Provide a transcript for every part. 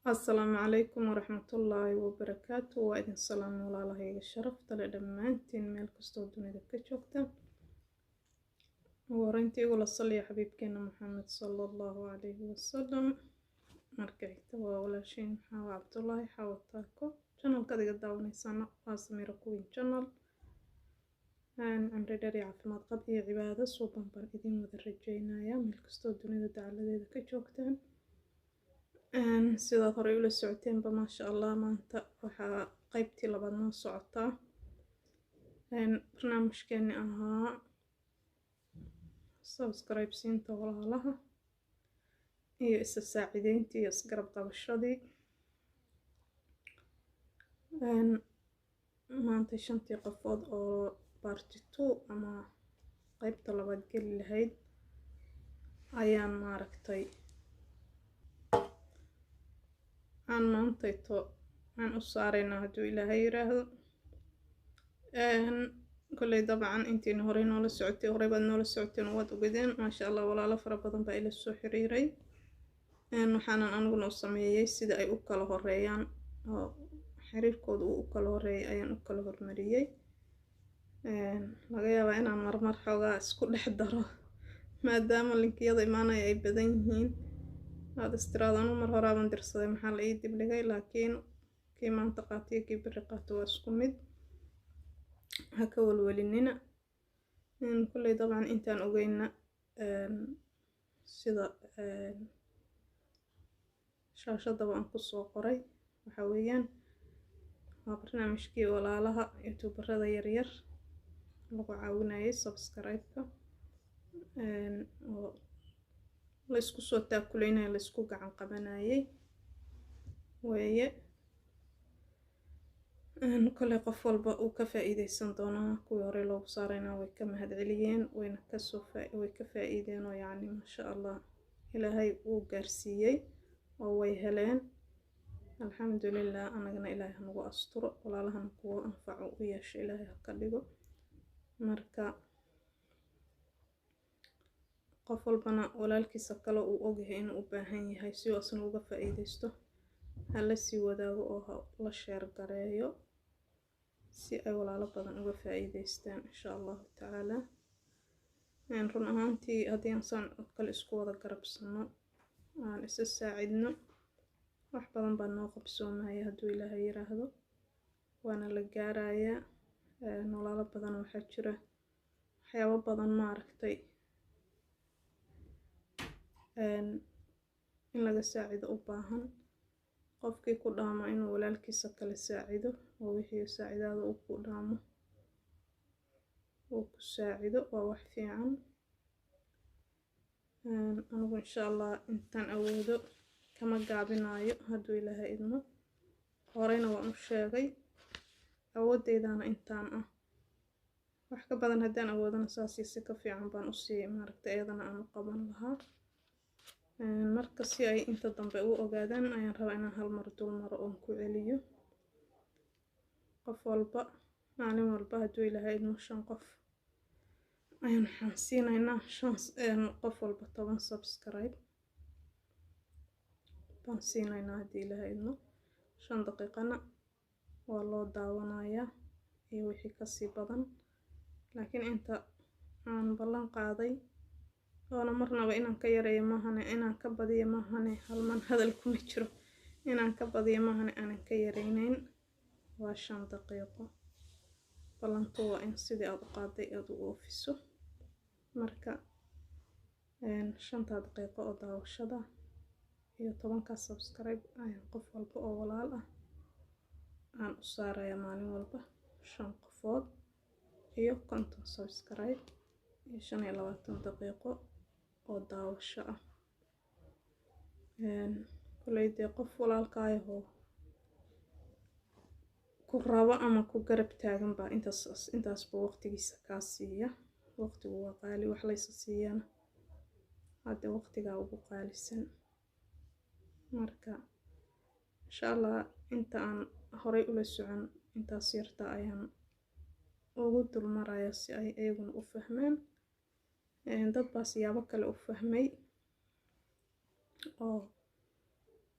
السلام عليكم ورحمة الله وبركاته وإذن السلام على الشرف تلا دمانتين ميل كستو دونيدا كجوكتا ورنتي يقول صلي يا حبيبكينا محمد صلى الله عليه وسلم مركعت ولا شيء حاو عبد الله حاو تاكو channel كذا قد داونيسانا واسميرا كوين channel عمري داري عافماد قبئي عبادة صوبان بان إذن مدرجينايا ميل كستو دونيدا دعالة كجوكتان sidaad horey ula socoteenba maasha allah maanta waxaa qaybtii labaad noo socotaa barnaamijkeeni ahaa subscribe siinta walaalaha iyo isa saacideyntii iyo isgarab qabashadii maanta 5 qofood oo part 2 ama qaybta labaad geli lahayd ayaan maaragtay aan maantayto aan u saarayna hadduu ilaahay yiraahdo kolley dabcan intiin horey noola socotay horey baad noola socoteen waad ogadeen maasha allah walaalo fara badan baa ila soo xiriiray waxaanan aniguna u sameeyay sida ay u kala horeeyaan oo xiriirkooda uu u kala horeeyay ayaan u kala hormariyay laga yaabaa inaan marmar xoogaa isku dhex daro maadaama linkiyada imaanaya ay badan yihiin هذا استراد أنا مرة رابن درس محل إيدي بلغي لكن كي منطقتي كي برقات واسكمد هكا والوليننا كل طبعا إنتان أوجينا سيدا شاشة طبعا قصة قري وحويا برنامج كي ولا لها يوتيوبر هذا يرير لو عاونا سبسكرايب la isku soo taakuleynay la isku gacan qabanayay weeye kale qof walba uu ka faa'iideysan doonaa kuwii hore loogu saarayna way ka mahadceliyeen wayna way ka faa'iideen oo yacni masha allah ilaahay uu gaarsiiyey oo way heleen alxamdulillah anagana ilaahay nagu asturo walaalahana kuwa anfaco u yeesho ilaahay ha ka dhigo marka qof walbana walaalkiisa kale uu ogyahay inuu u baahan yahay si uu asna uga faa'iideysto hala sii wadaago oo la share gareeyo si ay walaalo badan uga faa'iideystaan insha Allah ta'ala run ahaantii haddii aan saan kale isku wada garabsano aan isa saacidno wax badan baa noo qabsoomaya hadduu ilaahay yiraahdo waana la gaarayaa walaalo badan waxaa jira waxyaabo badan maaragtay in laga saacido u baahan qofkii ku dhaama inuu walaalkiisa kale saacido oo wixii saacidaada uu ku dhaamo uu ku saacido waa wax fiican anigu insha allah intaan awoodo kama gaabinayo hadduu ilaahay idmo horeyna waan u sheegay awoodeydana intaan ah wax ka badan haddaan awoodana saasiisi ka fiican baan u sii maaragtay ayadana aan u qaban lahaa marka si ay inta dambe u ogaadaan ayaan rabaa inaan hal mar dul maro oo ku celiyo qof walba maalin walba hadduu ilaahay idmo 5 qof ayaan xansiinaynaa qof walba 10 subscribe baan siinaynaa haddii ilaahay idmo 5 daqiiqana waa loo daawanayaa iyo wixii kasii badan laakiin inta aan ballan qaaday أنا مرنا بإن كيري مهنة إن كبدي مهنة هل من هذا الكم يجرو إن كبدي مهنة أنا كيرينين وعشان دقيقة بلنتوا إن سيدي أبقادي أدو أوفيسو مركا إن 5 دقيقة أدو شدا هي طبعا كسبسكرايب أي قف والبا أولالا أن أصار يا مالي والبا 5 قفود هي كنت سبسكرايب 25 دقيقة oo daawasho ah kuleeyday qof walaalkaayaho ku raba ama ku garab taagan baa intaas buu waqtigiisa ka siiya waqtigu waa qaali wax la is siiyana hadda waqtiga ugu qaalisan marka insha Allah inta aan horey ula socon intaas yarta ayaan ugu dul maraya si ay ayaguna u fahmaan dad baa siyaabo kale u fahmay oo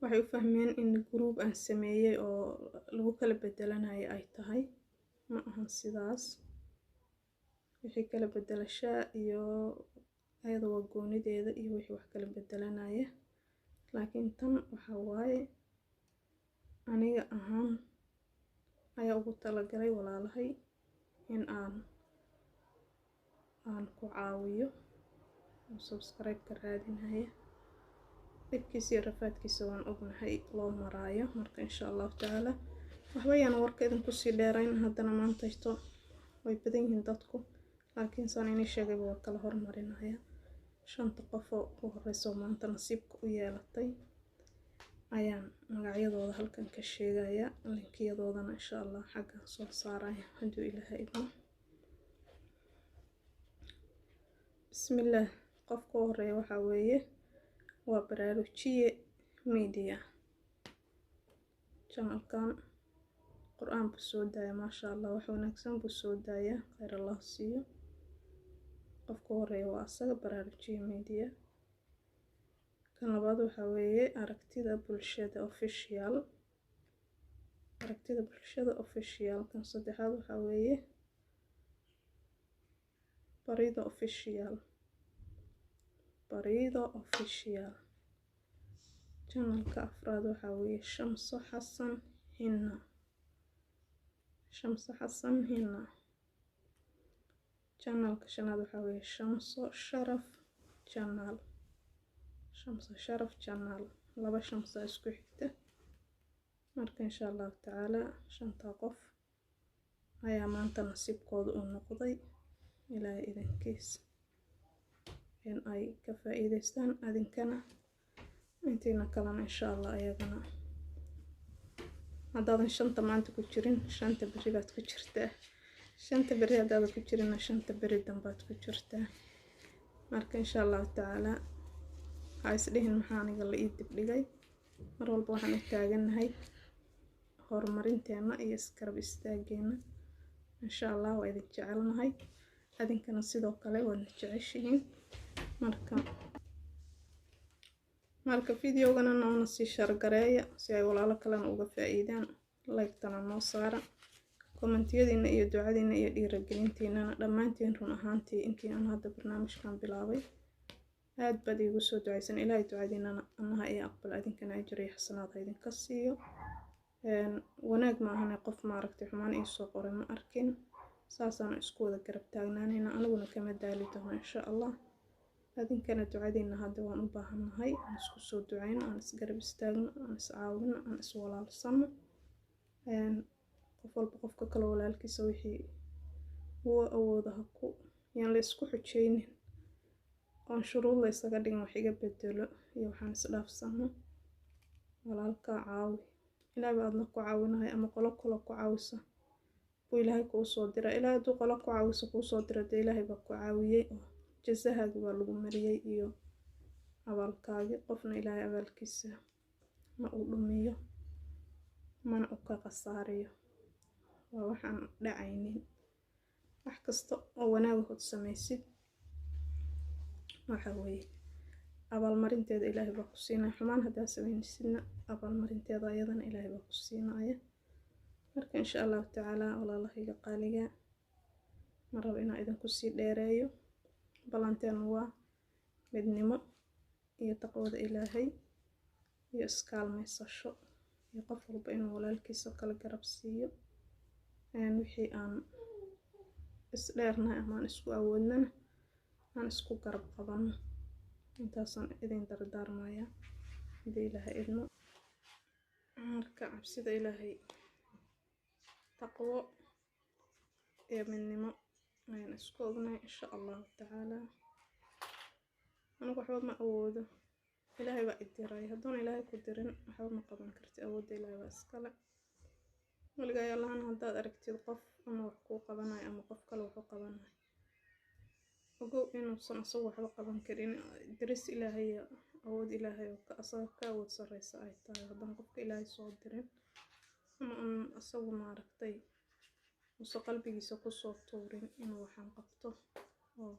waxay u fahmeen in group aan sameeyay oo lagu kala bedelanayo ay tahay ma ahan sidaas wixii kala bedelashaa iyo ayada waa goonideeda iyo wixii wax kala bedelanaya laakiin tan waxa waaye aniga ahaan ayaa ugu talagalay walaalahay in aan ku caawiyo subscribe ka raadinaya dhibkiisa iyo rafaadkiisa waan ognahay loo maraayo marka insha Allah taala waxba yaan warka idin ku sii dheerayn haddana maantayto way badan yihiin dadku laakiin saan inay sheegay waa kala hormarinaya shanta qof oo ku horeyso maanta nasiibka u yeelatay ayaan magacyadooda halkan ka sheegaya linkiyadoodana insha Allah xagga soo saaraya haduu Ilaahay idmo bismillah qofka horeeya waxa weeye waa baraarujiye media channelkan qur'aan buu soo daaya maasha Allah wax wanaagsan buu soo daaya khayr Allah siiyo qofka horeeya waa asaga baraarujiye media kan labaad waxa weeye aragtida bulshada official kan saddexaad waxa weeye barido official channelka afraad waxa weeye Shamso Xasan Hina channelka shanaad waxa weeye Shamso Sharaf channel laba Shamso isku xigta marka insha Allah taala shanta qof ayaa maanta nasiibkooda u noqday ilaahay idinkiisa in ay ka faa'iideystaan adinkana intiina kalena insha Allah ayagana haddaadan shanta maanta ku jirin shanta beri baad ku jirtaa shanta beri haddaadan ku jirin shanta beri dambaad ku jirtaa marka insha Allah taala ha isdhihin maxaa aniga la ii dibdhigay mar walba waxaan u taaganahay horumarinteena iyo iskarab istaageena insha Allah waa idin jecelnahay adinkana sidoo kale waad jeceshihiin marka videogana noona sii shargareeya si ay walaalo kalena uga faa'iidaan like-tana noo saara kommentiyadiina iyo ducadiina iyo dhiirigelintiinana dhammaantiin run ahaantii intii aan hadda barnaamijkan bilaabay aad baad iigu soo ducaysan ilaahay ducadiinana annaha iyo aqbal adinkana ajir iyo xasanaad ha idinka siiyo wanaag ma ahane qof maaragtay xumaan ii soo qoray ma arkin saasaan isku wada garab taagnaanayna aniguna kama daali doono insha Allah adinkana ducadiina hadda waan u baahanahay aan isku soo ducayno aan isgarab istaagno aan iscaawino aan iswalaalsano qof walba qofka kale walaalkiisa wixii uu awoodaha yaan la isku xujeynin oon shuruud la isaga dhigin wax iga bedelo iyo waxaan isdhaafsano walaalka caawi ilaahay baad ku caawinahay ama qolo kale ku caawisa buu ilaahay kuu soo diray ilaahay hadduu qolo ku caawisa kuu soo diray dee ilaahay baa ku caawiyey oo jazahaagi waa lagu mariyey iyo abaalkaagi qofna ilaahay abaalkiisa ma uu dhumiyo mana u ka khasaariyo waa waxaan dhacaynin wax kasta oo wanaag samaysid waxa weeye abaalmarinteeda ilaahay baa ku siinaya xumaan haddaa samaysidna abaalmarinteeda ayadana ilaahay baa ku siinaya marka insha Allah taala walaalahayga qaaliga ma rabo inaan idinku sii dheereeyo balanteenu waa midnimo iyo taqwada ilaahay iyo iskaalmaysasho iyo qof walba inuu walaalkiisa kala garab siiyo wixii aan isdheernahay ama aan isku awoodnana aan isku garab qabano intaasaan idin dardaarmaya hadii ilaahay idmo marka cabsida ilaahay taqwo iyo midnimo ayaan isku ognahay insha Allah taala anigu waxba ma awoodo ilaahay baa idiray haddaan ilaahay ku dirin waxba ma qaban karti awoodda ilaahay baa iskale waligaa yaallaan haddaad aragtid qof ama wax kuu qabanayo ama qof kale wuxuu qabanayo ogow inuusan asagu waxba qaban karin diris ilaahay awood ilaahay oo asaga ka awood sarreysa ay tahay haddaan qofka ilaahay soo dirin ama asagu maaragtay usa qalbigiisa kusoo tuurin inuu waxaan qabto oo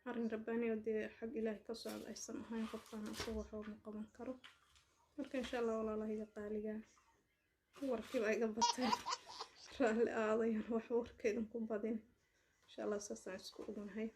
arrin rabbaani oo dee xag ilaahay ka socda aysan ahayn qofkaan asagu waxba ma qaban karo marka insha Allah walaalahay qaaliga warkii ay gabatay raalli aadayaan wax warkeedan ku badin insha Allah saasaan isku ognahay